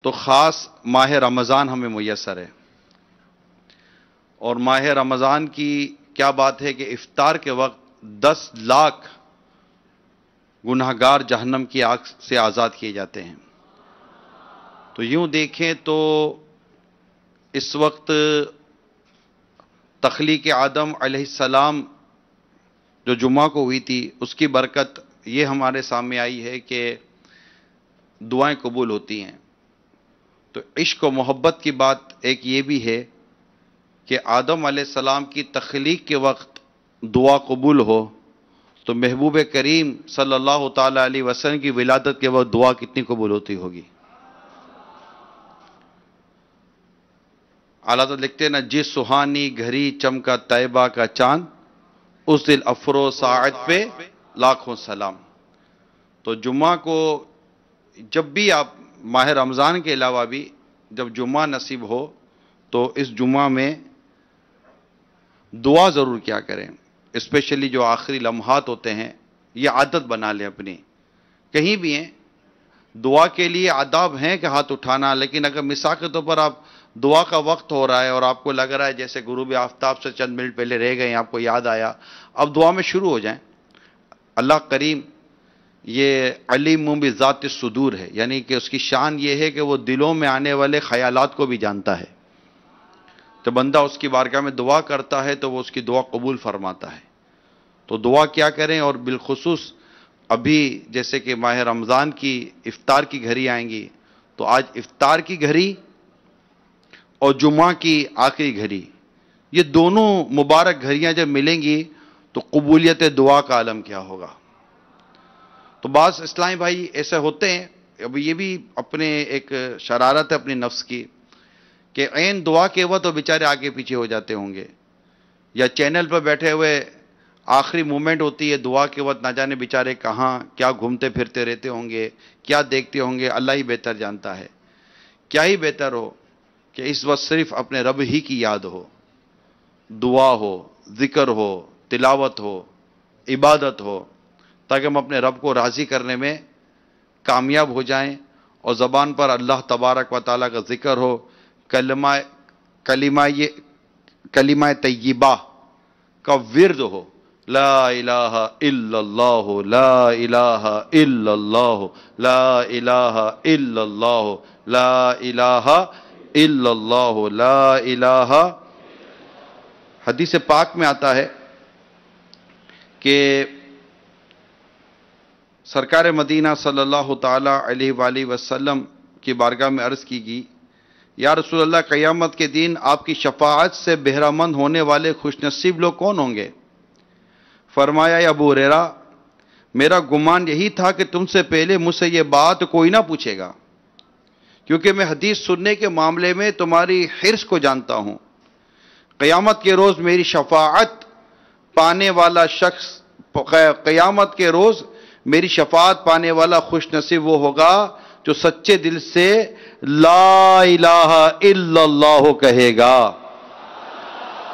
تو خاص ماہ رمضان ہمیں میسر ہے، اور ماہ رمضان کی کیا بات ہے کہ افطار کے وقت 10 لاکھ گناہگار جہنم کی آگ سے آزاد کیے جاتے ہیں۔ تو یوں دیکھیں تو اس وقت تخلیق آدم علیہ السلام جو جمعہ کو ہوئی تھی، اس کی برکت یہ ہمارے سامنے آئی ہے کہ دعائیں قبول ہوتی ہیں۔ تو عشق و محبت کی بات ایک یہ بھی ہے کہ آدم علیہ السلام کی تخلیق کے وقت دعا قبول ہو تو محبوب کریم صلی اللہ تعالی علیہ وسلم کی ولادت کے وقت دعا کتنی قبول ہوتی ہوگی۔ اعلیٰ حضرت لکھتے ہیں نا، جس سہانی گھڑی چمکا طیبہ کا چاند، اس دل افروز ساعت پہ لاکھوں سلام۔ تو جمعہ کو جب بھی آپ ماہ رمضان کے علاوہ بھی جب جمعہ نصیب ہو تو اس جمعہ میں دعا ضرور کیا کریں، اسپیشلی جو آخری لمحات ہوتے ہیں، یہ عادت بنا لیں اپنی۔ کہیں بھی ہیں دعا کے لیے آداب ہیں کہ ہاتھ اٹھانا، لیکن اگر مثال کے طور پر آپ دعا کا وقت ہو رہا ہے اور آپ کو لگ رہا ہے جیسے غروب آفتاب سے چند منٹ پہلے رہ گئے ہیں، آپ کو یاد آیا، اب دعا میں شروع ہو جائیں۔ اللہ کریم یہ علیم بذات الصدور ہے، یعنی کہ اس کی شان یہ ہے کہ وہ دلوں میں آنے والے خیالات کو بھی جانتا ہے۔ تو بندہ اس کی بارگاہ میں دعا کرتا ہے تو وہ اس کی دعا قبول فرماتا ہے۔ تو دعا کیا کریں، اور بالخصوص ابھی جیسے کہ ماہ رمضان کی افطار کی گھڑی آئیں گی، تو آج افطار کی گھڑی اور جمعہ کی آخری گھڑی، یہ دونوں مبارک گھڑیاں جب ملیں گی تو قبولیت دعا کا عالم کیا ہوگا۔ تو بعض اسلامی بھائی ایسے ہوتے ہیں، اب یہ بھی اپنے ایک شرارت ہے اپنی نفس کی، کہ عین دعا کے وقت تو بیچارے آگے پیچھے ہو جاتے ہوں گے، یا چینل پر بیٹھے ہوئے آخری مومنٹ ہوتی ہے دعا کے وقت، نہ جانے بیچارے کہاں کیا گھومتے پھرتے رہتے ہوں گے، کیا دیکھتے ہوں گے، اللہ ہی بہتر جانتا ہے۔ کیا ہی بہتر ہو کہ اس وقت صرف اپنے رب ہی کی یاد ہو، دعا ہو، ذکر ہو، تلاوت ہو، عبادت ہو، تاکہ ہم اپنے رب کو راضی کرنے میں کامیاب ہو جائیں، اور زبان پر اللہ تبارک و تعالیٰ کا ذکر ہو، کلمہ طیبہ کا ورد ہو، لا الہ الا اللہ، لا الہ الا اللہ، لا الہ الا اللہ، لا الہ الا اللہ، لا الہ۔ حدیث پاک میں آتا ہے کہ سرکار مدینہ صلی اللہ تعالی علیہ وآلہ وسلم کی بارگاہ میں عرض کی گئی، یا رسول اللہ، قیامت کے دن آپ کی شفاعت سے بہرہ مند ہونے والے خوش نصیب لوگ کون ہوں گے؟ فرمایا، یا ابو ہریرہ، میرا گمان یہی تھا کہ تم سے پہلے مجھ سے یہ بات کوئی نہ پوچھے گا، کیونکہ میں حدیث سننے کے معاملے میں تمہاری حرص کو جانتا ہوں۔ قیامت کے روز میری شفاعت پانے والا شخص، قیامت کے روز میری شفاعت پانے والا خوش نصیب وہ ہوگا جو سچے دل سے لا الہ الا اللہ کہے گا،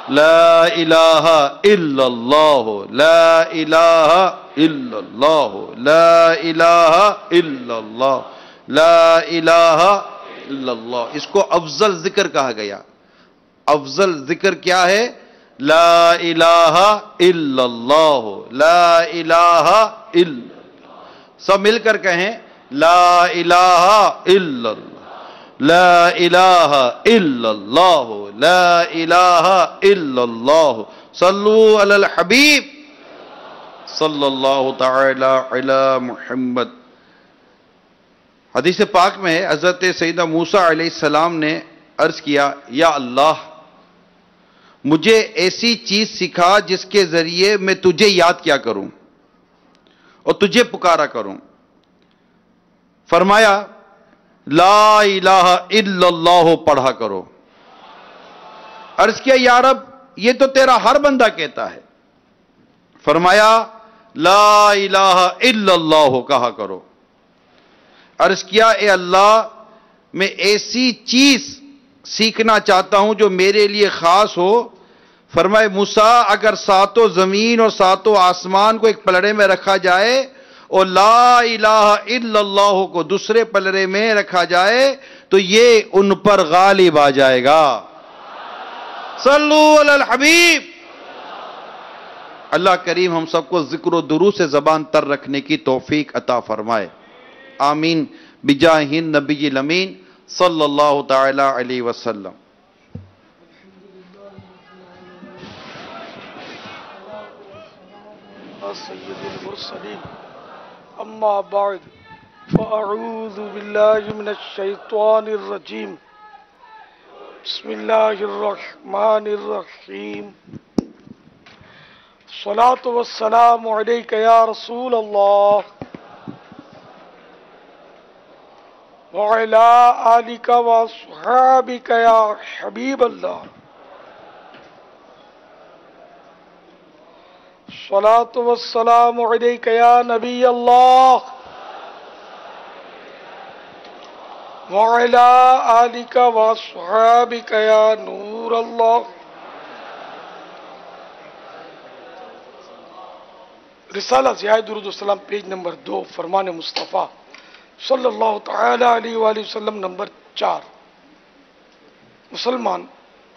لا الہ الا اللہ، لا الہ الا اللہ، لا الہ الا اللہ، لا الہ الا اللہ۔ اس کو افضل ذکر کہا گیا۔ افضل ذکر کیا ہے؟ لا الہ الا اللہ، لا الہ الا اللہ۔ سب مل کر کہیں، لا الہ الا اللہ، لا الہ الا اللہ، لا الہ الا اللہ۔ صلو علی الحبیب صلی اللہ تعالی علی محمد۔ حدیث پاک میں ہے، حضرت سیدنا موسیٰ علیہ السلام نے عرض کیا، یا اللہ، مجھے ایسی چیز سکھا جس کے ذریعے میں تجھے یاد کیا کروں اور تجھے پکارا کروں۔ فرمایا، لا الہ الا اللہ پڑھا کرو۔ عرض کیا، یا رب، یہ تو تیرا ہر بندہ کہتا ہے۔ فرمایا، لا الہ الا اللہ کہا کرو۔ عرض کیا، اے اللہ، میں ایسی چیز سیکھنا چاہتا ہوں جو میرے لیے خاص ہو۔ فرمائے، موسیٰ، اگر ساتوں زمین اور ساتوں آسمان کو ایک پلڑے میں رکھا جائے اور لا الہ الا اللہ کو دوسرے پلڑے میں رکھا جائے تو یہ ان پر غالب آ جائے گا. صلو علی الحبیب. اللہ کریم ہم سب کو ذکر و درود سے زبان تر رکھنے کی توفیق عطا فرمائے. آمین بجاہ النبی الامین صلی اللہ تعالی علیہ وسلم. سید المرسلین اما بعد فاعوذ باللہ من الشیطان الرجیم بسم اللہ الرحمن الرحیم الصلاة والسلام علیک یا رسول اللہ وعلی آلک واصحابک یا حبیب اللہ الصلاة والسلام علیک یا نبی اللہ وعلی آلک واصحابک یا نور اللہ. رسالہ ضیاء درود السلام پیج نمبر 2 فرمان مصطفیٰ صلی اللہ تعالی علیہ وآلہ وسلم نمبر 4. مسلمان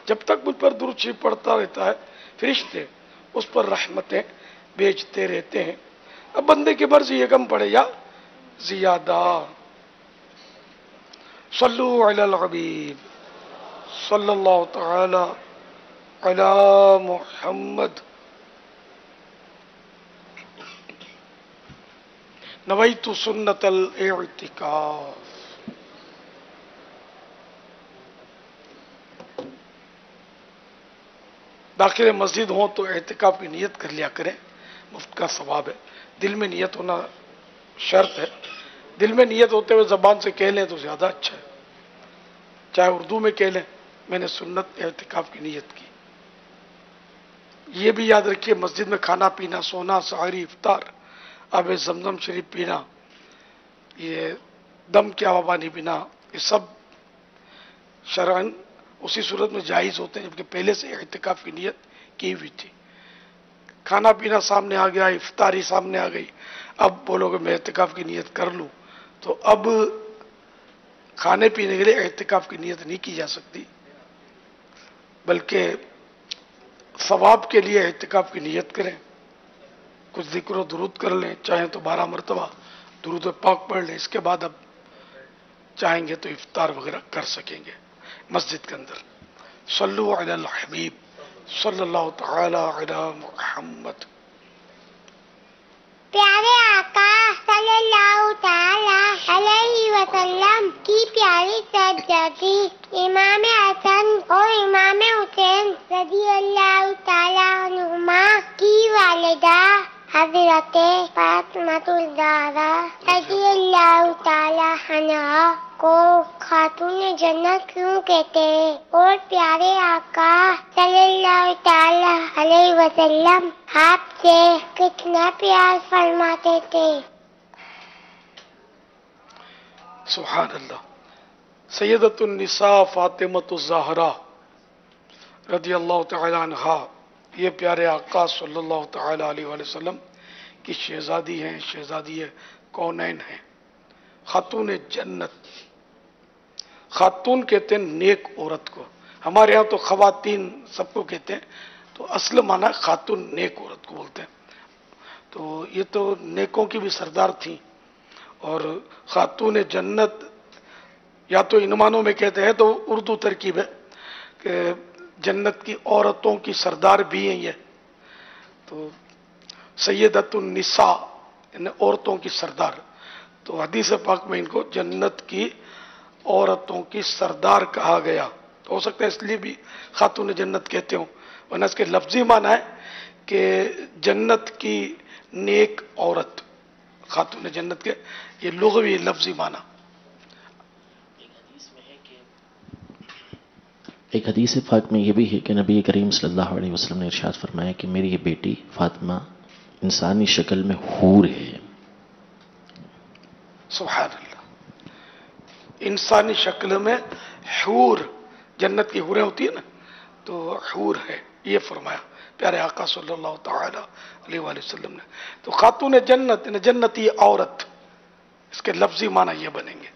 جب تک مجھ پر درود شریف پڑھتا رہتا ہے فرشتے اس پر رحمتیں بیچتے رہتے ہیں. اب بندے کی مرضی یہ کم پڑے یا زیادہ. صلو علی الحبیب صلی اللہ تعالی علی محمد. نویت سنت الاعتکاف. داخل مسجد ہوں تو اعتکاف کی نیت کر لیا کریں، مفت کا ثواب ہے. دل میں نیت ہونا شرط ہے. دل میں نیت ہوتے ہوئے زبان سے کہہ لیں تو زیادہ اچھا ہے. چاہے اردو میں کہہ لیں میں نے سنت اعتکاف کی نیت کی. یہ بھی یاد رکھیے مسجد میں کھانا پینا، سونا، سحری، افطار، آب زمزم شریف پینا، یہ دم کی ہوا پانی پینا، یہ سب شرعاً اسی صورت میں جائز ہوتے ہیں جبکہ پہلے سے اعتکاف کی نیت کی ہوئی تھی. کھانا پینا سامنے آ گیا، افطاری سامنے آ گئی، اب بولو کہ میں اعتکاف کی نیت کر لوں تو اب کھانے پینے کے لیے اعتکاف کی نیت نہیں کی جا سکتی، بلکہ ثواب کے لیے اعتکاف کی نیت کریں. کچھ ذکر و درود کر لیں، چاہیں تو 12 مرتبہ درود پاک پڑھ لیں. اس کے بعد اب چاہیں گے تو افطار وغیرہ کر سکیں گے مسجد کے اندر. صلو علی الحبیب صلی اللہ تعالی علی محمد. پیارے آقا صلی اللہ تعالی علیہ وسلم کی پیاری سجدگی امام حسن اور امام حسین رضی اللہ تعالی عنہما کی والدہ حضرت فاطمۃ الزہرا رضی اللہ تعالی عنہا کو خاتون جنت کیوں کہتے ہیں، اور پیارے آقا صلی اللہ تعالی علیہ وسلم آپ سے کتنا پیار فرماتے تھے. سبحان اللہ. سیدۃ النساء فاطمۃ الزہرا رضی اللہ تعالی عنہا یہ پیارے آقا صلی اللہ تعالی علیہ وآلہ وسلم کی شہزادی ہیں، شہزادی کونین ہیں، خاتون جنت. خاتون کہتے ہیں نیک عورت کو. ہمارے یہاں تو خواتین سب کو کہتے ہیں، تو اصل معنی خاتون نیک عورت کو بولتے ہیں. تو یہ تو نیکوں کی بھی سردار تھیں. اور خاتون جنت یا تو ان معنوں میں کہتے ہیں تو اردو ترکیب ہے کہ جنت کی عورتوں کی سردار بھی ہیں یہ. تو سیدۃ النساء یعنی عورتوں کی سردار. تو حدیث پاک میں ان کو جنت کی عورتوں کی سردار کہا گیا. تو ہو سکتا ہے اس لیے بھی خاتون جنت کہتے ہوں، ورنہ اس کے لفظی معنی ہے کہ جنت کی نیک عورت. خاتون جنت کے یہ لغوی لفظی معنی. ایک حدیث پاک میں یہ بھی ہے کہ نبی کریم صلی اللہ علیہ وسلم نے ارشاد فرمایا کہ میری یہ بیٹی فاطمہ انسانی شکل میں حور ہے. سبحان اللہ. انسانی شکل میں حور، جنت کی حوریں ہوتی ہیں نا، تو حور ہے یہ فرمایا. پیارے آقا صلی اللہ تعالی علیہ وآلہ وسلم نے. تو خاتون جنت یعنی جنتی عورت، اس کے لفظی معنی یہ بنیں گے.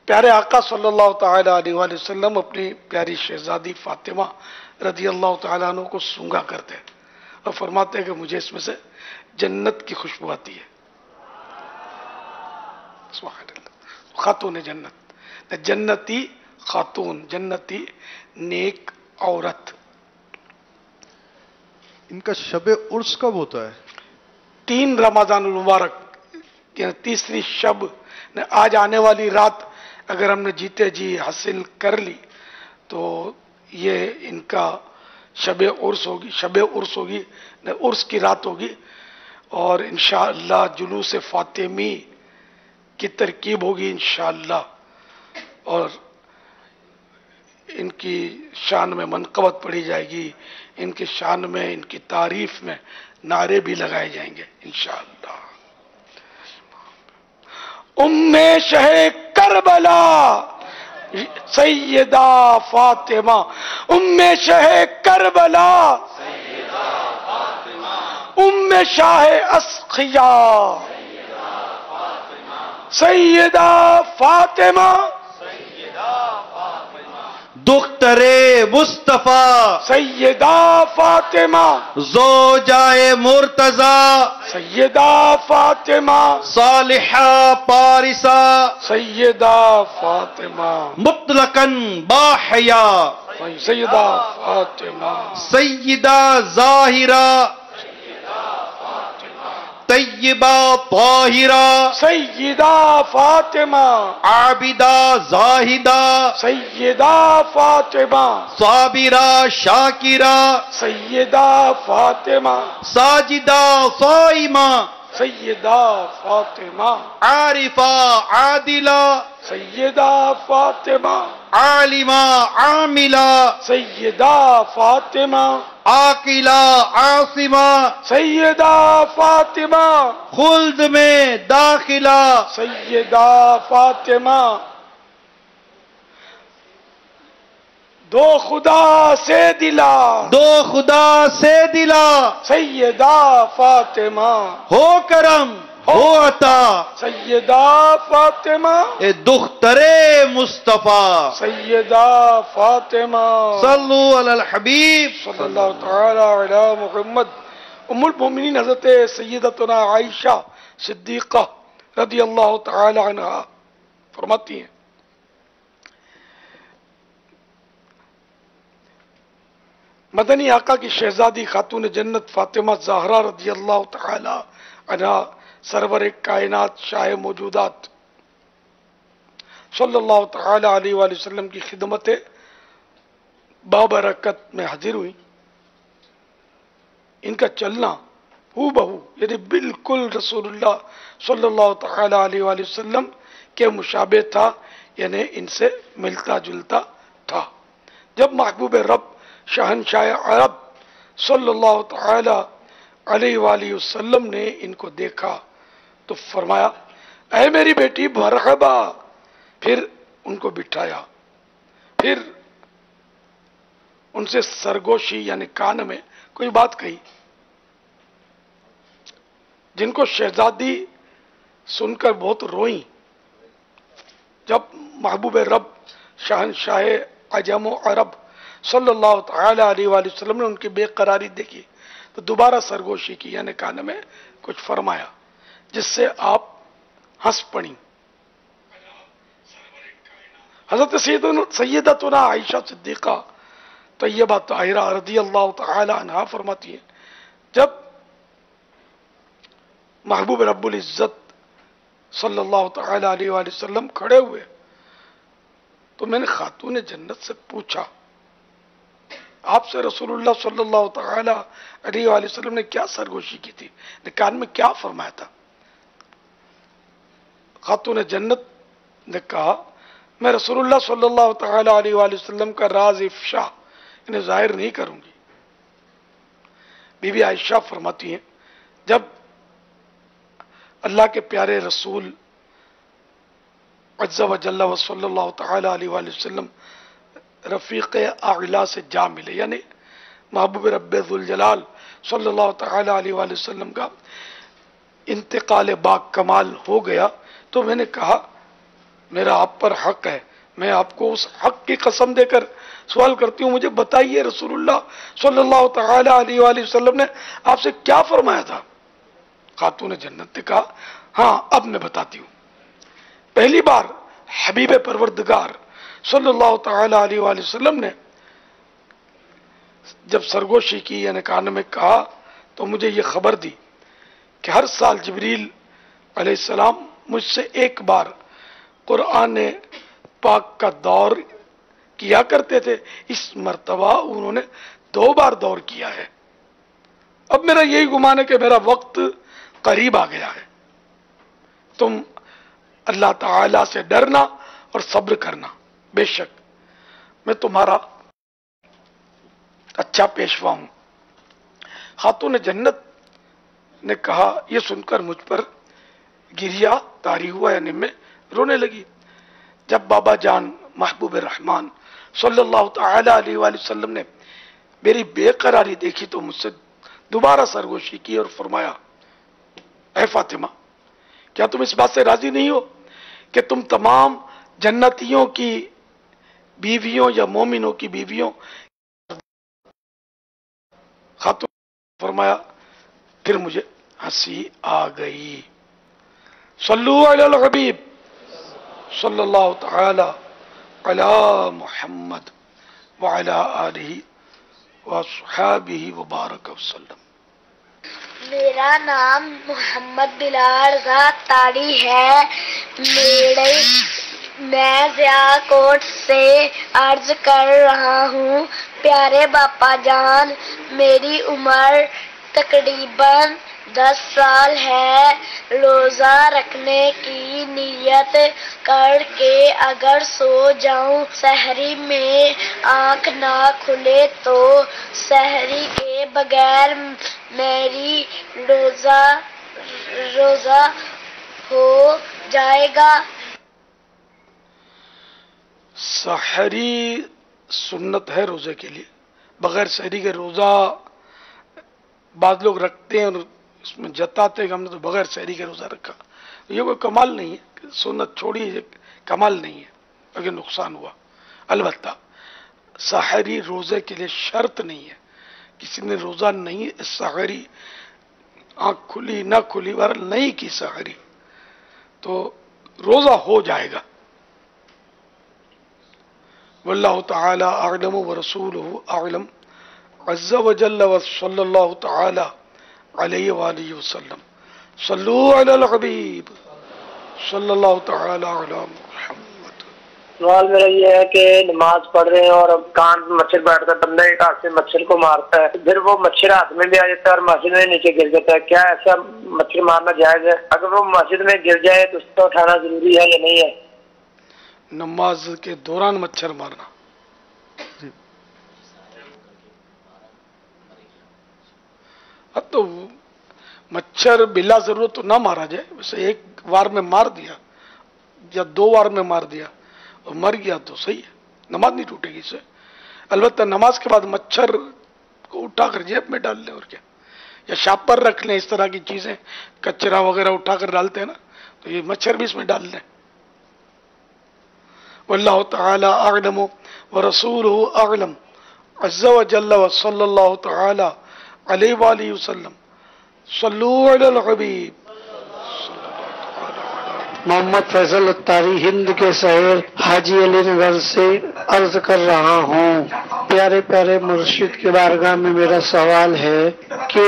پیارے آقا صلی اللہ تعالی علیہ وآلہ وسلم اپنی پیاری شہزادی فاطمہ رضی اللہ تعالیٰ عنہ کو سونگا کرتے ہیں اور فرماتے ہیں کہ مجھے اس میں سے جنت کی خوشبو آتی ہے. سبحان اللہ. خاتون جنت، جنتی خاتون، جنتی نیک عورت. ان کا شب عرس کب ہوتا ہے؟ 3 رمضان المبارک یعنی تیسری شب، آج آنے والی رات اگر ہم نے جیتے جی حاصل کر لی تو یہ ان کا شب عرس ہوگی. شب عرس ہوگی، عرس کی رات ہوگی، اور انشاءاللہ جلوس فاطمی کی ترکیب ہوگی انشاءاللہ، اور ان کی شان میں منقبت پڑھی جائے گی، ان کی شان میں، ان کی تعریف میں نعرے بھی لگائے جائیں گے انشاءاللہ. ام شہ کربلا سیدہ فاطمہ، ام شہ کربلا ام شاہ اسقیا سیدہ فاطمہ دختر مصطفیٰ سیدہ فاطمہ زوجائے مرتضی سیدہ فاطمہ صالحہ پارسہ سیدہ فاطمہ مطلقاً باحیا سیدہ فاطمہ سیدہ ظاہرہ طیبہ طاہرہ سیدہ فاطمہ عابدہ زاہدہ سیدہ فاطمہ صابرہ شاکرہ سیدہ فاطمہ ساجدہ صائمہ سیدہ فاطمہ عارفہ عادلہ سیدہ فاطمہ عالمہ عاملہ سیدہ فاطمہ عاقلہ عاصمہ سیدہ فاطمہ خلد میں داخلہ سیدہ فاطمہ دو خدا سے دلا دو خدا سے دلا سیدہ فاطمہ ہو کرم ہو عطا سیدہ فاطمہ اے دختر مصطفیٰ سیدہ فاطمہ صلو علی الحبیب صلی اللہ تعالی علی محمد. ام المومنین حضرت سیدتنا عائشہ صدیقہ رضی اللہ تعالی عنہا فرماتی ہیں مدنی آقا کی شہزادی خاتون جنت فاطمہ زہرا رضی اللہ تعالی عنہا سرور کائنات شاہ موجودات صلی اللہ تعالی علیہ وآلہ وسلم کی خدمت بابرکت میں حاضر ہوئی. ان کا چلنا ہو بہو یعنی بالکل رسول اللہ صلی اللہ تعالی علیہ وآلہ وسلم کے مشابہ تھا، یعنی ان سے ملتا جلتا تھا. جب محبوب رب شہنشاہ عرب صلی اللہ تعالی علیہ وآلہ وسلم نے ان کو دیکھا تو فرمایا اے میری بیٹی مرحبا. پھر ان کو بٹھایا، پھر ان سے سرگوشی یعنی کان میں کوئی بات کہی جن کو شہزادی سن کر بہت روئیں. جب محبوب رب شہنشاہ عجم و عرب صلی اللہ تعالی علیہ وآلہ وسلم نے ان کی بے قراری دیکھی تو دوبارہ سرگوشی کی یعنی کان میں کچھ فرمایا جس سے آپ ہنس پڑیں. حضرت سیدتنا عائشہ صدیقہ طیبہ طاہرہ رضی اللہ تعالی عنہا فرماتی ہیں جب محبوب رب العزت صلی اللہ تعالی علیہ وآلہ وسلم کھڑے ہوئے تو میں نے خاتون جنت سے پوچھا آپ سے رسول اللہ صلی اللہ تعالی علیہ وآلہ وسلم نے کیا سرگوشی کی تھی، کان میں کیا فرمایا تھا؟ خاتون جنت نے کہا میں رسول اللہ صلی اللہ تعالی علیہ وآلہ وسلم کا راز افشا انہیں ظاہر نہیں کروں گی. بی بی عائشہ فرماتی ہیں جب اللہ کے پیارے رسول عز و جل و صلی اللہ تعالی علیہ وآلہ وسلم رفیق اعلیٰ سے جا ملے، یعنی محبوب رب ذوالجلال صلی اللہ تعالی علیہ وآلہ وسلم کا انتقال با کمال ہو گیا، تو میں نے کہا میرا آپ پر حق ہے، میں آپ کو اس حق کی قسم دے کر سوال کرتی ہوں، مجھے بتائیے رسول اللہ صلی اللہ تعالی علیہ وآلہ وسلم نے آپ سے کیا فرمایا تھا؟ خاتون جنت نے کہا ہاں اب میں بتاتی ہوں۔ پہلی بار حبیب پروردگار صلی اللہ تعالی علیہ وآلہ وسلم نے جب سرگوشی کی یعنی کان میں کہا تو مجھے یہ خبر دی کہ ہر سال جبریل علیہ السلام مجھ سے ایک بار قرآن پاک کا دور کیا کرتے تھے، اس مرتبہ انہوں نے 2 بار دور کیا ہے۔ اب میرا یہی گمان ہے کہ میرا وقت قریب آ گیا ہے، تم اللہ تعالی سے ڈرنا اور صبر کرنا، بے شک میں تمہارا اچھا پیشوا ہوں۔ خاتون جنت نے کہا، یہ سن کر مجھ پر گریا طاری ہوا، یعنی میں رونے لگی۔ جب بابا جان محبوب رحمان صلی اللہ تعالی علیہ وآلہ وسلم نے میری بے قراری دیکھی تو مجھ سے دوبارہ سرگوشی کی اور فرمایا، اے فاطمہ کیا تم اس بات سے راضی نہیں ہو کہ تم تمام جنتیوں کی بیویوں یا مومنوں کی بیویوں؟ خاتون فرمایا، پھر مجھے ہنسی آ گئی۔ صلو علی الحبیب صلی اللہ تعالی علی محمد وعلی آلہ وصحابہ وبارک وسلم۔ میرا نام محمد بلال رضا تاری ہے، میں ضیا کوٹ سے عرض کر رہا ہوں، پیارے باپا جان میری عمر تقریباً 10 سال ہے۔ روزہ رکھنے کی نیت کر کے اگر سو جاؤں، سحری میں آنکھ نہ کھلے تو سحری کے بغیر میری روزہ ہو جائے گا۔ سحری سنت ہے روزے کے لیے، بغیر سحری کے روزہ بعض لوگ رکھتے ہیں اور اس میں جتاتے ہیں کہ ہم نے تو بغیر سحری کے روزہ رکھا، یہ کوئی کمال نہیں ہے، سنت چھوڑی ہے، کمال نہیں ہے، اگر نقصان ہوا۔ البتہ سحری روزے کے لیے شرط نہیں ہے، کسی نے روزہ نہیں سحری آنکھ کھلی نہ کھلی ور نہیں کی سحری تو روزہ ہو جائے گا۔ واللہ تعالی اعلم ورسولہ اعلم عز وجل وصلی اللہ تعالی علیہ وآلہ وسلم۔ صلو علی الحبیب صلی اللہ تعالی علی محمد۔ سوال میرا یہ ہے کہ نماز پڑھ رہے ہیں اور کان میں مچھر بیٹھتا ہے، بندہ ایک ہاتھ سے مچھر کو مارتا ہے، پھر وہ مچھر ہاتھ میں بھی آ جاتا ہے اور مسجد میں نیچے گر جاتا ہے، کیا ایسا مچھر مارنا جائز ہے؟ اگر وہ مسجد میں گر جائے تو اس کو اٹھانا ضروری ہے یا نہیں ہے؟ نماز کے دوران مچھر مارنا اب تو مچھر بلا ضرورت تو نہ مارا جائے، ویسے ایک وار میں مار دیا یا 2 وار میں مار دیا اور مر گیا تو صحیح ہے، نماز نہیں ٹوٹے گی اس سے۔ البتہ نماز کے بعد مچھر کو اٹھا کر جیب میں ڈال لیں اور کیا، یا شاپ پر رکھ لیں، اس طرح کی چیزیں کچرا وغیرہ اٹھا کر ڈالتے ہیں نا، تو یہ مچھر بھی اس میں ڈال لیں۔ واللہ تعالی اعلم ورسولہ اعلم عز وجل وصلی اللہ تعالی علیہ وآلہ وسلم۔ صلو علی الحبیب۔ محمد فیصل اتاری ہند کے شہر حاجی علی نگر سے عرض کر رہا ہوں، پیارے پیارے مرشد کے بارگاہ میں میرا سوال ہے کہ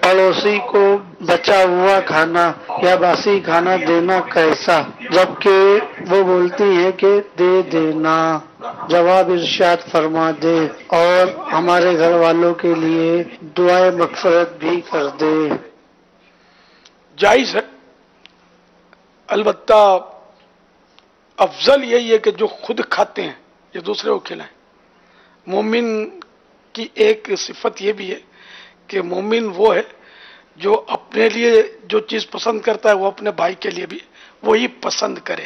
پڑوسی کو بچا ہوا کھانا یا باسی کھانا دینا کیسا، جبکہ وہ بولتی ہیں کہ دے دینا، جواب ارشاد فرما دے اور ہمارے گھر والوں کے لیے دعائے مغفرت بھی کر دے۔ جائز ہے، البتہ افضل یہی ہے کہ جو خود کھاتے ہیں یہ دوسرے کو کھلائیں۔ مومن کی ایک صفت یہ بھی ہے کہ مومن وہ ہے جو اپنے لیے جو چیز پسند کرتا ہے وہ اپنے بھائی کے لیے بھی وہی پسند کرے،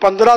15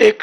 1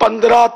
15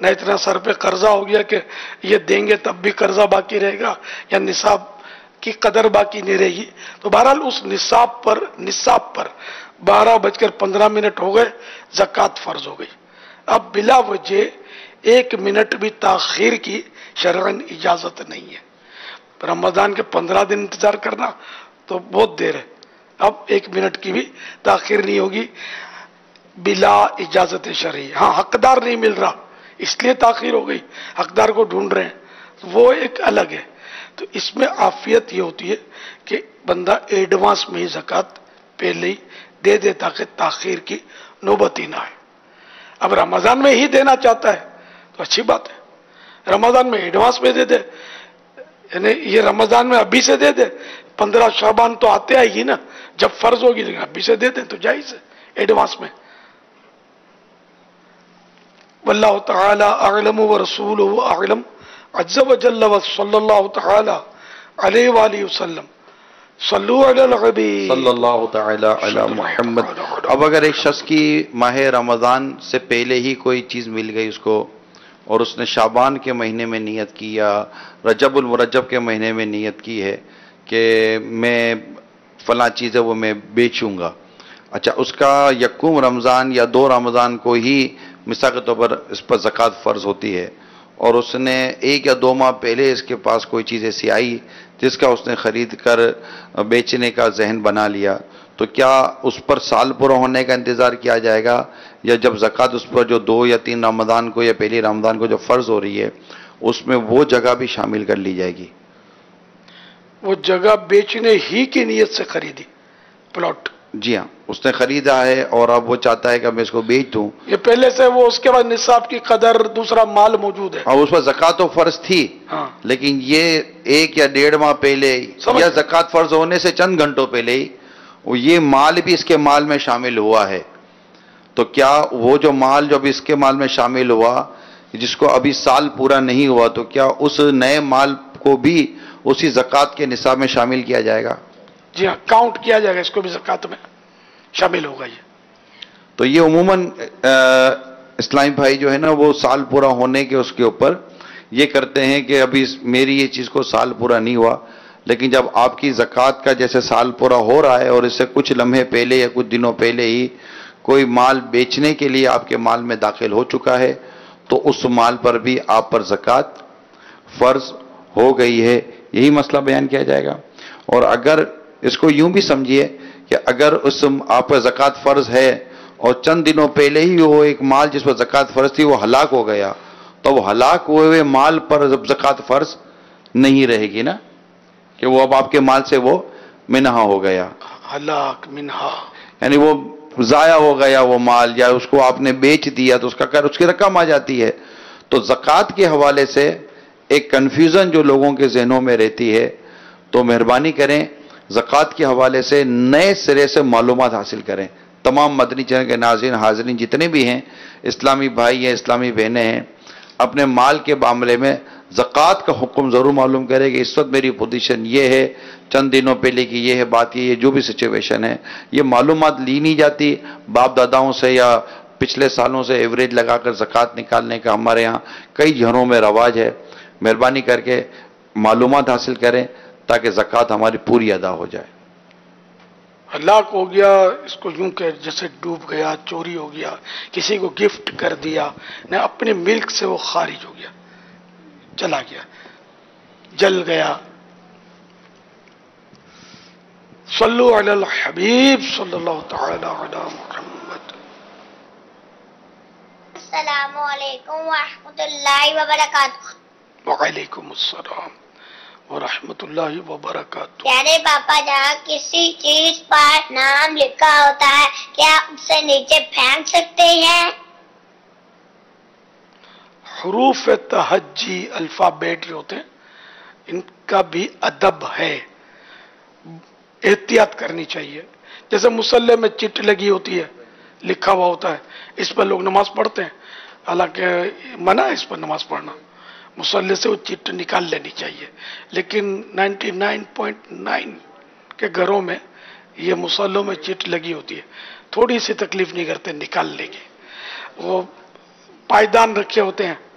نہ اتنا سر پہ قرضہ ہو گیا کہ یہ دیں گے تب بھی قرضہ باقی رہے گا یا نصاب کی قدر باقی نہیں رہے گی. تو بہرحال اس نصاب پر 12:15 ہو گئے، زکوٰۃ فرض ہو گئی. اب بلا وجہ 1 منٹ بھی تاخیر کی شرعاً اجازت نہیں ہے. رمضان کے 15 دن انتظار کرنا تو بہت دیر ہے. اب 1 منٹ کی بھی تاخیر نہیں ہوگی بلا اجازت شرعی. ہاں حقدار نہیں مل رہا اس لیے تاخیر ہو گئی، حقدار کو ڈھونڈ رہے ہیں، وہ ایک الگ ہے. تو اس میں عافیت یہ ہوتی ہے کہ بندہ ایڈوانس میں ہی زکوٰۃ پہلے ہی دے دے تاکہ تاخیر کی نوبت ہی نہ آئے. اب رمضان میں ہی دینا چاہتا ہے تو اچھی بات ہے، رمضان میں ایڈوانس میں دے دے، یعنی یہ رمضان میں ابھی سے دے دے. 15 شعبان تو آتے آئے گی نا جب فرض ہوگی، لیکن ابھی سے دے دیں تو جائز ہے ایڈوانس میں. واللہ تعالی اعلم ورسولہ اعلم عز وجل وصلی اللہ تعالی علیہ وآلہ وسلم. صلو علی الحبیب صلی اللہ تعالی علی محمد. اب اگر ایک شخص کی ماہ رمضان سے پہلے ہی کوئی چیز مل گئی اس کو، اور اس نے شعبان کے مہینے میں نیت کی یا رجب المرجب کے مہینے میں نیت کی ہے کہ میں فلاں چیز ہے وہ میں بیچوں گا، اچھا اس کا یکم رمضان یا 2 رمضان کو ہی مثال کے طور پر اس پر زکوٰۃ فرض ہوتی ہے، اور اس نے 1 یا 2 ماہ پہلے اس کے پاس کوئی چیز ایسی آئی جس کا اس نے خرید کر بیچنے کا ذہن بنا لیا، تو کیا اس پر سال پورا ہونے کا انتظار کیا جائے گا، یا جب زکوٰۃ اس پر جو 2 یا 3 رمضان کو یا پہلی رمضان کو جو فرض ہو رہی ہے اس میں وہ جگہ بھی شامل کر لی جائے گی؟ وہ جگہ بیچنے ہی کی نیت سے خریدی پلاٹ. جی ہاں، اس نے خریدا ہے اور اب وہ چاہتا ہے کہ میں اس کو بیچ دوں. یہ پہلے سے وہ اس کے بعد نصاب کی قدر دوسرا مال موجود ہے، اور اس پر زکوٰۃ و فرض تھی، ہاں لیکن یہ 1 یا 1.5 ماہ پہلے یا زکوٰۃ فرض ہونے سے چند گھنٹوں پہلے ہی یہ مال بھی اس کے مال میں شامل ہوا ہے. تو کیا وہ جو مال جو ابھی اس کے مال میں شامل ہوا جس کو ابھی سال پورا نہیں ہوا، تو کیا اس نئے مال کو بھی اسی زکوٰۃ کے نصاب میں شامل کیا جائے گا؟ جی ہاں کاؤنٹ کیا جائے گا، اس کو بھی زکوٰۃ میں شامل ہوگا. یہ تو یہ عموماً اسلامی بھائی جو ہے نا وہ سال پورا ہونے کے اس کے اوپر یہ کرتے ہیں کہ ابھی میری یہ چیز کو سال پورا نہیں ہوا، لیکن جب آپ کی زکوٰۃ کا جیسے سال پورا ہو رہا ہے اور اس سے کچھ لمحے پہلے یا کچھ دنوں پہلے ہی کوئی مال بیچنے کے لیے آپ کے مال میں داخل ہو چکا ہے تو اس مال پر بھی آپ پر زکوٰۃ فرض ہو گئی ہے. یہی مسئلہ بیان کیا جائے گا. اور اگر اس کو یوں بھی سمجھیے کہ اگر اس آپ پر زکوٰۃ فرض ہے اور چند دنوں پہلے ہی وہ ایک مال جس پر زکوٰۃ فرض تھی وہ ہلاک ہو گیا، تو وہ ہلاک ہوئے مال پر زکوٰۃ فرض نہیں رہے گی نا، کہ وہ اب آپ کے مال سے وہ منہا ہو گیا، ہلاک منہا یعنی وہ ضائع ہو گیا وہ مال، یا اس کو آپ نے بیچ دیا تو اس کی رقم آ جاتی ہے. تو زکوٰۃ کے حوالے سے ایک کنفیوژن جو لوگوں کے ذہنوں میں رہتی ہے، تو مہربانی کریں زکوٰۃ کے حوالے سے نئے سرے سے معلومات حاصل کریں. تمام مدنی چینل کے ناظرین حاضرین جتنے بھی ہیں، اسلامی بھائی ہیں، اسلامی بہنیں ہیں، اپنے مال کے معاملے میں زکوٰۃ کا حکم ضرور معلوم کرے کہ اس وقت میری پوزیشن یہ ہے، چند دنوں پہلے کی یہ ہے بات، یہ جو بھی سچویشن ہے، یہ معلومات لی نہیں جاتی باپ داداؤں سے یا پچھلے سالوں سے ایوریج لگا کر زکوٰۃ نکالنے کا ہمارے ہاں کئی گھروں میں رواج ہے. مہربانی کر کے معلومات حاصل کریں تاکہ زکوٰۃ ہماری پوری ادا ہو جائے. ہلاک ہو گیا اس کو یوں کہ جیسے ڈوب گیا، چوری ہو گیا، کسی کو گفٹ کر دیا، نہ اپنے ملک سے وہ خارج ہو گیا، چلا گیا، جل گیا. صلو علی الحبیب صلی اللہ تعالی علی محمد. السلام علیکم ورحمۃ اللہ وبرکاتہ. وعلیکم السلام ورحمۃ اللہ وبرکاتہ. پیارے پاپا جہاں کسی چیز پر نام لکھا ہوتا ہے کیا اسے نیچے پھینک سکتے ہیں؟ حروف تہجی الفابیٹ جو ہوتے ہیں ان کا بھی ادب ہے، احتیاط کرنی چاہیے. جیسے مصلی میں چٹ لگی ہوتی ہے، لکھا ہوا ہوتا ہے، اس پر لوگ نماز پڑھتے ہیں، حالانکہ منع ہے اس پر نماز پڑھنا. مصلی سے وہ چٹ نکال لینی چاہیے، لیکن 99.9 کے گھروں میں یہ مصلوں میں چٹ لگی ہوتی ہے، تھوڑی سی تکلیف نہیں کرتے، نکال لیں گے. وہ پائیدان رکھے ہوتے ہیں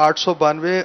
892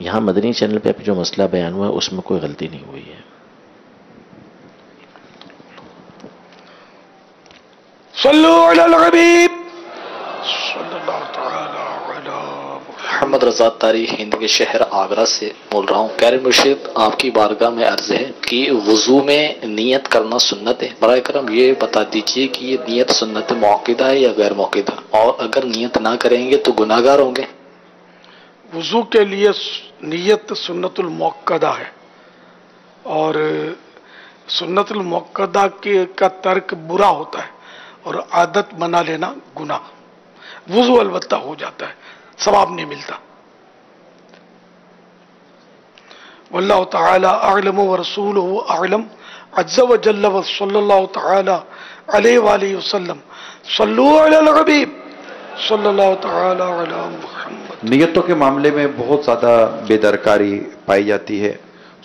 یہاں مدنی چینل پہ جو مسئلہ بیان ہوا ہے اس میں کوئی غلطی نہیں ہوئی ہے. صلو علی الحبیب صلی اللہ تعالی علی محمد رضا تاریخ ہند کے شہر آگرہ سے بول رہا ہوں. پیارے مرشد، آپ کی بارگاہ میں عرض ہے کہ وضو میں نیت کرنا سنت ہے. برائے کرم یہ بتا دیجئے کہ یہ نیت سنت موقدہ ہے یا غیر موقدہ، اور اگر نیت نہ کریں گے تو گناہ گار ہوں گے؟ وضو کے لیے نیت سنت المؤکدہ ہے، اور سنت المؤکدہ کا ترک برا ہوتا ہے، اور عادت بنا لینا گناہ. وضو البتہ ہو جاتا ہے، ثواب نہیں ملتا. واللہ تعالی اعلم ورسولہ اعلم عز وجل وصلی اللہ تعالی علیہ وآلہ وسلم. صلو علی الحبیب صلی اللہ تعالی علی محمد. نیتوں کے معاملے میں بہت زیادہ بے درکاری پائی جاتی ہے.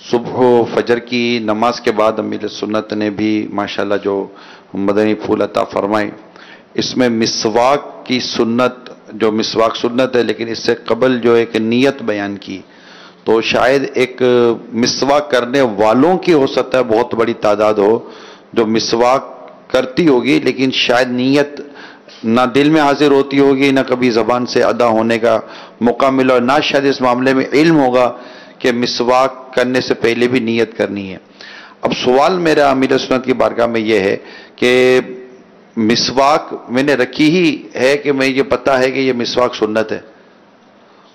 صبح و فجر کی نماز کے بعد امیر سنت نے بھی ماشاءاللہ جو مدنی پھول عطا فرمائے، اس میں مسواک کی سنت، جو مسواک سنت ہے لیکن اس سے قبل جو ایک نیت بیان کی، تو شاید ایک مسواک کرنے والوں کی ہو سکتا ہے بہت بڑی تعداد ہو جو مسواک کرتی ہوگی، لیکن شاید نیت نہ دل میں حاضر ہوتی ہوگی، نہ کبھی زبان سے ادا ہونے کا موقع ملا، اور نہ شاید اس معاملے میں علم ہوگا کہ مسواک کرنے سے پہلے بھی نیت کرنی ہے. اب سوال میرا امیر سنت کی بارگاہ میں یہ ہے کہ مسواک میں نے رکھی ہی ہے کہ میں یہ پتہ ہے کہ یہ مسواک سنت ہے،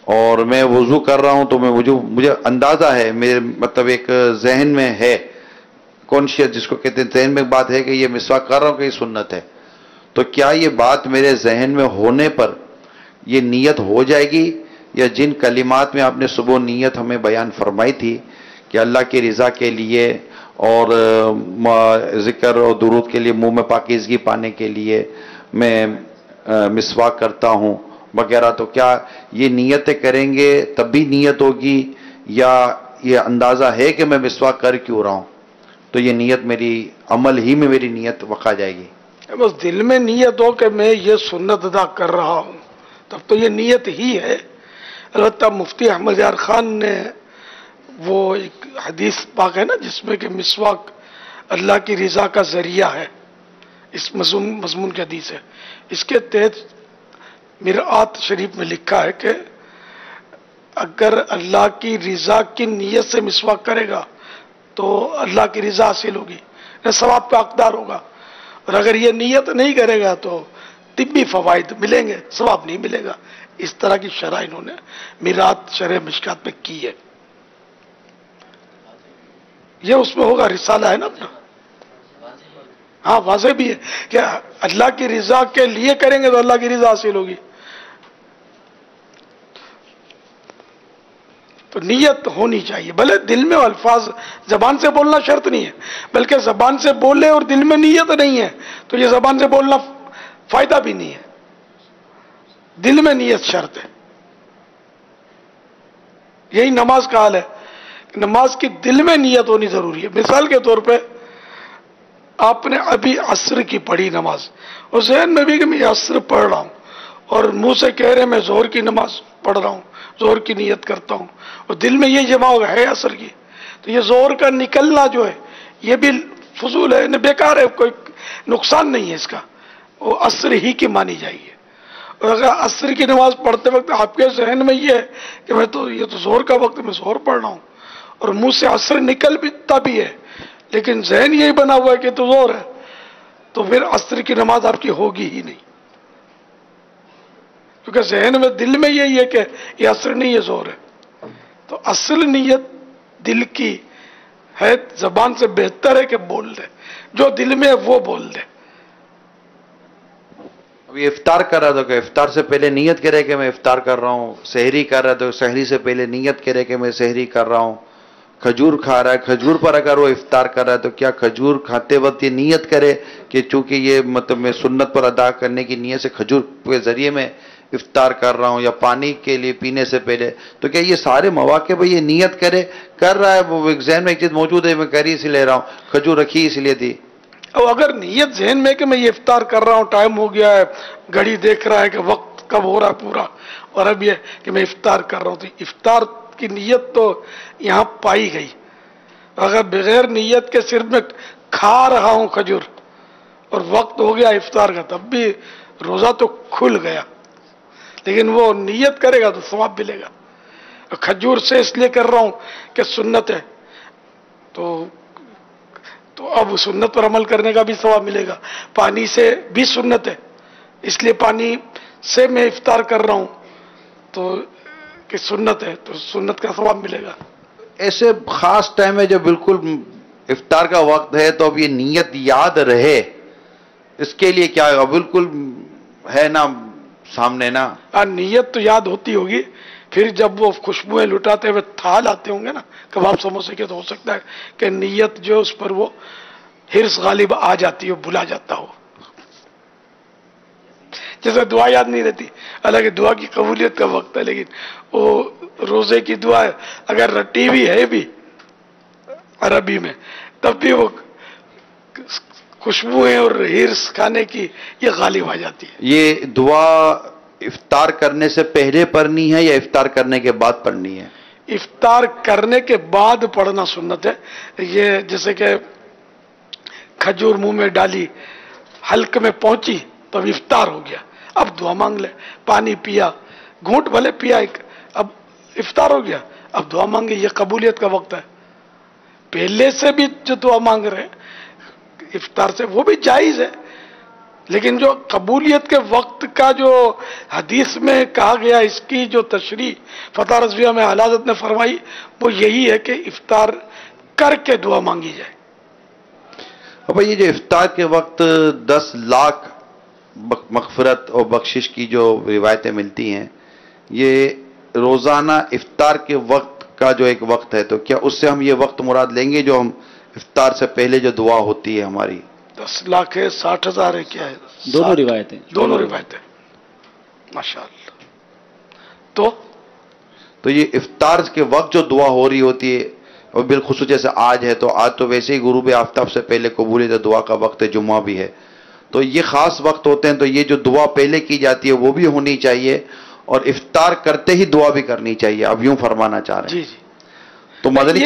اور میں وضو کر رہا ہوں تو مجھے اندازہ ہے، میرے مطلب ایک ذہن میں ہے، کانشیس جس کو کہتے ہیں، ذہن میں بات ہے کہ یہ مسواک کر رہا ہوں کہ یہ سنت ہے. تو کیا یہ بات میرے ذہن میں ہونے پر یہ نیت ہو جائے گی، یا جن کلمات میں آپ نے صبح نیت ہمیں بیان فرمائی تھی کہ اللہ کی رضا کے لیے اور ذکر اور درود کے لیے، منہ میں پاکیزگی پانے کے لیے میں مسواک کرتا ہوں وغیرہ، تو کیا یہ نیتیں کریں گے تب بھی نیت ہوگی، یا یہ اندازہ ہے کہ میں مسواک کر کیوں رہا ہوں تو یہ نیت میری عمل ہی میں میری نیت وقع جائے گی؟ بس دل میں نیت ہو کہ میں یہ سنت ادا کر رہا ہوں تب تو یہ نیت ہی ہے. البتہ مفتی احمد یار خان نے وہ ایک حدیث پاک ہے نا جس میں کہ مسواک اللہ کی رضا کا ذریعہ ہے، اس مضمون کی حدیث ہے. اس کے تحت مرآت شریف میں لکھا ہے کہ اگر اللہ کی رضا کی نیت سے مسواک کرے گا تو اللہ کی رضا حاصل ہوگی، ثواب کا حقدار ہوگا، اور اگر یہ نیت نہیں کرے گا تو طبی فوائد ملیں گے، ثواب نہیں ملے گا. اس طرح کی شرح انہوں نے میرات شرح مشکات میں کی ہے. یہ اس میں ہوگا، رسالہ ہے نا اپنا. ہاں واضح بھی ہے کہ اللہ کی رضا کے لیے کریں گے تو اللہ کی رضا حاصل ہوگی. تو نیت ہونی چاہیے، بھلے دل میں الفاظ زبان سے بولنا شرط نہیں ہے، بلکہ زبان سے بولے اور دل میں نیت نہیں ہے تو یہ زبان سے بولنا فائدہ بھی نہیں ہے. دل میں نیت شرط ہے. یہی نماز کا حال ہے، نماز کی دل میں نیت ہونی ضروری ہے. مثال کے طور پہ آپ نے ابھی عصر کی پڑھی نماز، اور ذہن میں بھی کہ میں عصر پڑھ رہا ہوں، اور منہ سے کہہ رہے میں ظہر کی نماز پڑھ رہا ہوں، ظہر کی نیت کرتا ہوں، اور دل میں یہ جمع ہوگا ہے عصر کی، تو یہ ظہر کا نکلنا جو ہے یہ بھی فضول ہے، بیکار ہے، کوئی نقصان نہیں ہے اس کا. وہ عصر ہی کی مانی جائیے. اور اگر عصر کی نماز پڑھتے وقت آپ کے ذہن میں یہ ہے کہ یہ تو ظہر کا وقت ہے، میں ظہر پڑھ رہا ہوں، اور منہ سے عصر نکلتا بھی ہے لیکن ذہن یہی بنا ہوا ہے کہ تو ظہر ہے، تو پھر عصر کی نماز آپ کی ہوگی ہی نہیں، کیونکہ ذہن میں دل میں یہی ہے کہ یہ عصر نہیں، یہ ظہر ہے. تو اصل نیت دل کی ہے، زبان سے بہتر ہے کہ بول دے، جو دل میں ہے وہ بول دے. ابھی افطار کر رہا تھا کہ افطار سے پہلے نیت کرے کہ میں افطار کر رہا ہوں، سحری کر رہا تھا سحری سے پہلے نیت کرے کہ میں سحری کر رہا ہوں، کھجور کھا رہا ہے، کھجور پر اگر وہ افطار کر رہا ہے تو کیا کھجور کھاتے وقت یہ نیت کرے کہ چونکہ یہ مطلب میں سنت پر ادا کرنے کی نیت سے کھجور کے ذریعے میں افطار کر رہا ہوں، یا پانی کے لیے پینے سے پہلے، تو کیا یہ سارے مواقع پہ یہ نیت کر رہا ہے؟ وہ ذہن میں ایک چیز موجود ہے، میں کر ہی اس لیے لے رہا ہوں، کھجور رکھی اس لیے تھی. اور اگر نیت ذہن میں کہ میں یہ افطار کر رہا ہوں، ٹائم ہو گیا ہے، گھڑی دیکھ رہا ہے کہ وقت کب ہو رہا ہے پورا، اور اب یہ کہ میں افطار کر رہا ہوں، تو افطار کی نیت تو یہاں پائی گئی. اگر بغیر نیت کے صرف میں کھا رہا ہوں کھجور اور وقت ہو گیا افطار کا تب بھی روزہ تو کھل گیا، لیکن وہ نیت کرے گا تو ثواب ملے گا. کھجور سے اس لیے کر رہا ہوں کہ سنت ہے، تو اب سنت پر عمل کرنے کا بھی ثواب ملے گا. پانی سے بھی سنت ہے، اس لیے پانی سے میں افطار کر رہا ہوں تو کہ سنت ہے تو سنت کا ثواب ملے گا. ایسے خاص ٹائم ہے جو بالکل افطار کا وقت ہے تو اب یہ نیت یاد رہے، اس کے لیے کیا ہوگا؟ بالکل ہے نا سامنے نا. نیت تو یاد ہوتی ہوگی، پھر جب وہ خوشبوئیں لٹاتے ہوئے تھال آتے ہوں گے نا کباب سموسے کے، تو ہو سکتا ہے کہ نیت جو اس پر وہ حرص غالب آ جاتی ہو، بھلا جاتا ہو. جیسے دعا یاد نہیں رہتی، حالانکہ دعا کی قبولیت کا وقت ہے، لیکن وہ روزے کی دعا اگر رٹی بھی ہے بھی عربی میں تب بھی وہ خوشبوئیں اور حرص کھانے کی یہ غالب آ جاتی ہے. یہ دعا افطار کرنے سے پہلے پڑھنی ہے یا افطار کرنے کے بعد پڑھنی ہے؟ افطار کرنے کے بعد پڑھنا سنت ہے. یہ جیسے کہ کھجور منہ میں ڈالی، حلق میں پہنچی تو اب افطار ہو گیا، اب دعا مانگ لے. پانی پیا، گھونٹ بھلے پیا ایک، اب افطار ہو گیا، اب دعا مانگے. یہ قبولیت کا وقت ہے. پہلے سے بھی جو دعا مانگ رہے ہیں افطار سے وہ بھی جائز ہے، لیکن جو قبولیت کے وقت کا جو حدیث میں کہا گیا، اس کی جو تشریح فتح رضویہ میں اعلی حضرت نے فرمائی وہ یہی ہے کہ افطار کر کے دعا مانگی جائے. اب یہ جو افطار کے وقت 10 لاکھ مغفرت اور بخشش کی جو روایتیں ملتی ہیں، یہ روزانہ افطار کے وقت کا جو ایک وقت ہے، تو کیا اس سے ہم یہ وقت مراد لیں گے جو ہم افطار سے پہلے جو دعا ہوتی ہے ہماری؟ 10 لاکھ ہے، 60,000 ہے، کیا ہے؟ دونوں روایتیں، دونوں روایتیں ماشاءاللہ. تو یہ افطار کے وقت جو دعا ہو رہی ہوتی ہے، اور بالخصوص جیسے آج ہے تو آج تو ویسے ہی غروب آفتاب سے پہلے قبولیت دعا کا وقت ہے، جمعہ بھی ہے، تو یہ خاص وقت ہوتے ہیں. تو یہ جو دعا پہلے کی جاتی ہے وہ بھی ہونی چاہیے، اور افطار کرتے ہی دعا بھی کرنی چاہیے، اب یوں فرمانا چاہ رہے ہیں. جی تو مدنی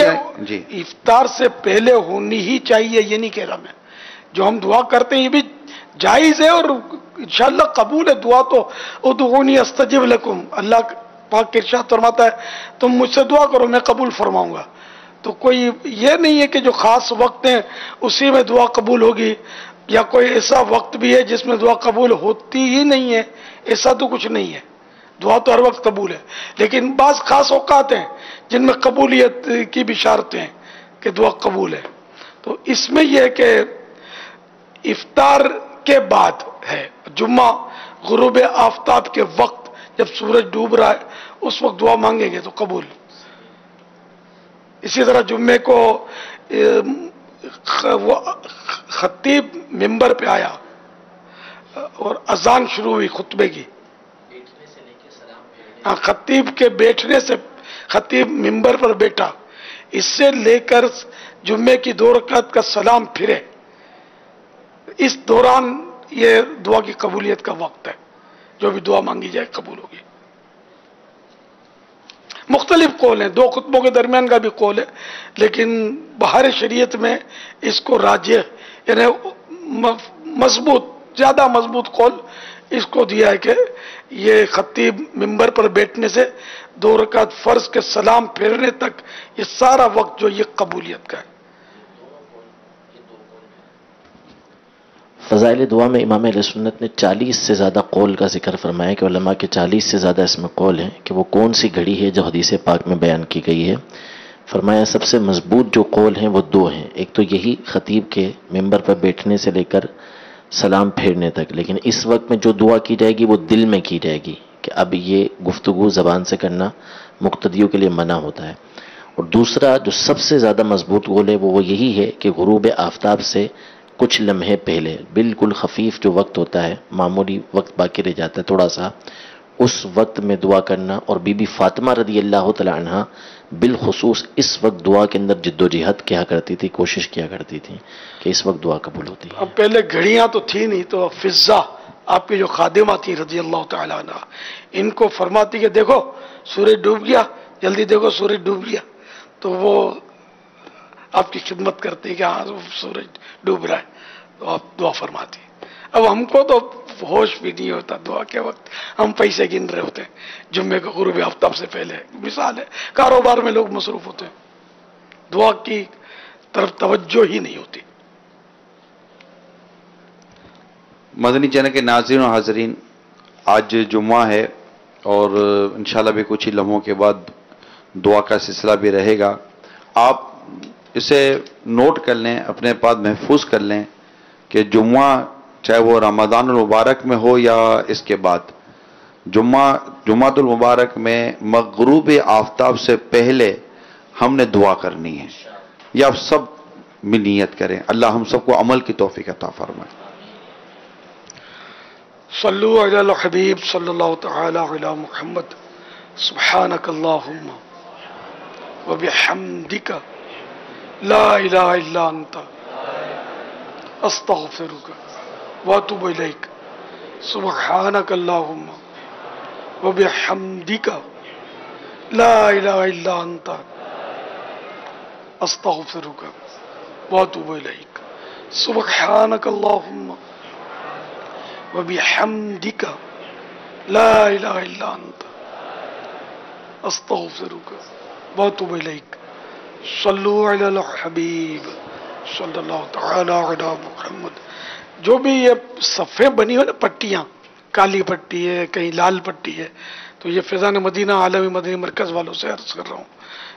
جی افطار سے پہلے ہونی ہی چاہیے، یہ نہیں کہہ رہا میں. جو ہم دعا کرتے ہیں یہ بھی جائز ہے اور انشاءاللہ قبول ہے. دعا تو ادعونی استجب لکم، اللہ پاک ارشاد فرماتا ہے تم مجھ سے دعا کرو میں قبول فرماؤں گا. تو کوئی یہ نہیں ہے کہ جو خاص وقت ہیں اسی میں دعا قبول ہوگی، یا کوئی ایسا وقت بھی ہے جس میں دعا قبول ہوتی ہی نہیں ہے، ایسا تو کچھ نہیں ہے. دعا تو ہر وقت قبول ہے، لیکن بعض خاص اوقات ہیں جن میں قبولیت کی بشارتیں ہیں کہ دعا قبول ہے. تو اس میں یہ ہے کہ افطار کے بعد ہے، جمعہ غروب آفتاب کے وقت جب سورج ڈوب رہا ہے اس وقت دعا مانگیں گے تو قبول. اسی طرح جمعے کو وہ خطیب ممبر پہ آیا اور اذان شروع ہوئی خطبے کی، خطیب کے بیٹھنے سے، خطیب ممبر پر بیٹھا، اس سے لے کر جمعے کی 2 رکعت کا سلام پھرے، اس دوران یہ دعا کی قبولیت کا وقت ہے. جو بھی دعا مانگی جائے قبول ہوگی. مختلف قول ہیں، 2 خطبوں کے درمیان کا بھی قول ہے، لیکن بہار شریعت میں اس کو راجح یعنی مضبوط، زیادہ مضبوط قول اس کو دیا ہے کہ یہ خطیب ممبر پر بیٹھنے سے 2 رکعت فرض کے سلام پھیرنے تک یہ سارا وقت جو یہ قبولیت کا ہے. فضائل دعا میں امام اہل سنت نے 40 سے زیادہ قول کا ذکر فرمایا کہ علماء کے 40 سے زیادہ اس میں قول ہیں کہ وہ کون سی گھڑی ہے جو حدیث پاک میں بیان کی گئی ہے. فرمایا سب سے مضبوط جو قول ہیں وہ 2 ہیں، ایک تو یہی خطیب کے ممبر پر بیٹھنے سے لے کر سلام پھیرنے تک، لیکن اس وقت میں جو دعا کی جائے گی وہ دل میں کی جائے گی، کہ اب یہ گفتگو زبان سے کرنا مقتدیوں کے لیے منع ہوتا ہے. اور دوسرا جو سب سے زیادہ مضبوط قول ہے وہ یہی ہے کہ غروب آفتاب سے کچھ لمحے پہلے، بالکل خفیف جو وقت ہوتا ہے، معمولی وقت باقی رہ جاتا ہے تھوڑا سا، اس وقت میں دعا کرنا. اور بی بی فاطمہ رضی اللہ تعالی عنہ بالخصوص اس وقت دعا کے اندر جد و جہد کیا کرتی تھی، کوشش کیا کرتی تھی کہ اس وقت دعا قبول ہوتی ہے. اب پہلے گھڑیاں تو تھی نہیں، تو فضہ آپ کی جو خادمہ تھی رضی اللہ تعالی عنہ، ان کو فرماتی کہ دیکھو سورج ڈوب گیا جلدی دیکھو سورج ڈوب گیا، تو وہ آپ کی خدمت کرتے ہیں کہ ہاں سورج ڈوب رہا ہے، تو آپ دعا فرماتی ہیں۔ اب ہم کو تو ہوش بھی نہیں ہوتا دعا کے وقت، ہم پیسے گن رہے ہوتے ہیں جمعے کا غروب آفتاب سے پہلے، مثال ہے کاروبار میں لوگ مصروف ہوتے ہیں، دعا کی طرف توجہ ہی نہیں ہوتی۔ مدنی چینل کے ناظرین و حاضرین، آج جمعہ ہے اور انشاءاللہ بھی کچھ ہی لمحوں کے بعد دعا کا سلسلہ بھی رہے گا۔ آپ اسے نوٹ کر لیں، اپنے پاس محفوظ کر لیں کہ جمعہ چاہے وہ رمضان المبارک میں ہو یا اس کے بعد، جمعۃ المبارک میں مغروب آفتاب سے پہلے ہم نے دعا کرنی ہے۔ یہ آپ سب میں نیت کریں، اللہ ہم سب کو عمل کی توفیق عطا فرمائے۔ صلو علی الحبیب صلی اللہ تعالی علی محمد، سبحانک اللہم وبحمدک لا الہ الا انت استغفرک واتوب الیک، سبحانک اللہم وبحمدک لا الہ الا انت استغفرک واتوب الیک، سبحانک اللہم وبحمدک لا الہ الا انت استغفرک واتوب الیک۔ صلو علی الحبیب صلی اللہ تعالی علی محمد۔ جو بھی یہ صفحے بنی ہو نا، پٹیاں، کالی پٹی ہے، کہیں لال پٹی ہے، تو یہ فیضان مدینہ عالمی مدنی مرکز والوں سے عرض کر رہا ہوں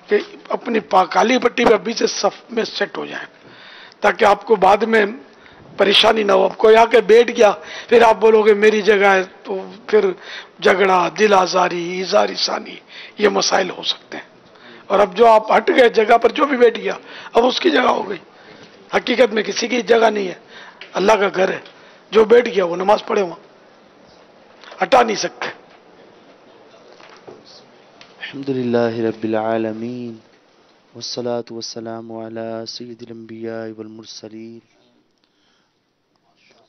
کہ اپنی کالی پٹی پہ ابھی سے صف میں سیٹ ہو جائیں، تاکہ آپ کو بعد میں پریشانی نہ ہو۔ آپ کوئی آ کے بیٹھ گیا، پھر آپ بولو گے میری جگہ ہے، تو پھر جھگڑا، دل آزاری، ایزاری ثانی، یہ مسائل ہو سکتے ہیں۔ اور اب جو آپ ہٹ گئے جگہ پر، جو بھی بیٹھ گیا اب اس کی جگہ ہو گئی۔ حقیقت میں کسی کی جگہ نہیں ہے، اللہ کا گھر ہے، جو بیٹھ گیا وہ نماز پڑھے، وہاں ہٹا نہیں سکتے۔ الحمدللہ رب العالمین والصلاة والسلام علی سید الانبیاء والمرسلین،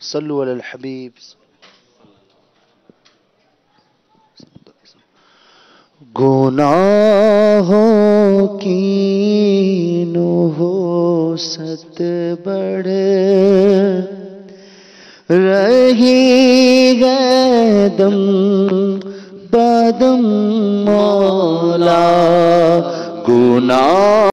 صلو علی الحبیب۔ گناہوں کی نحوست بڑھ رہی ہے دم بدم مولا، گناہ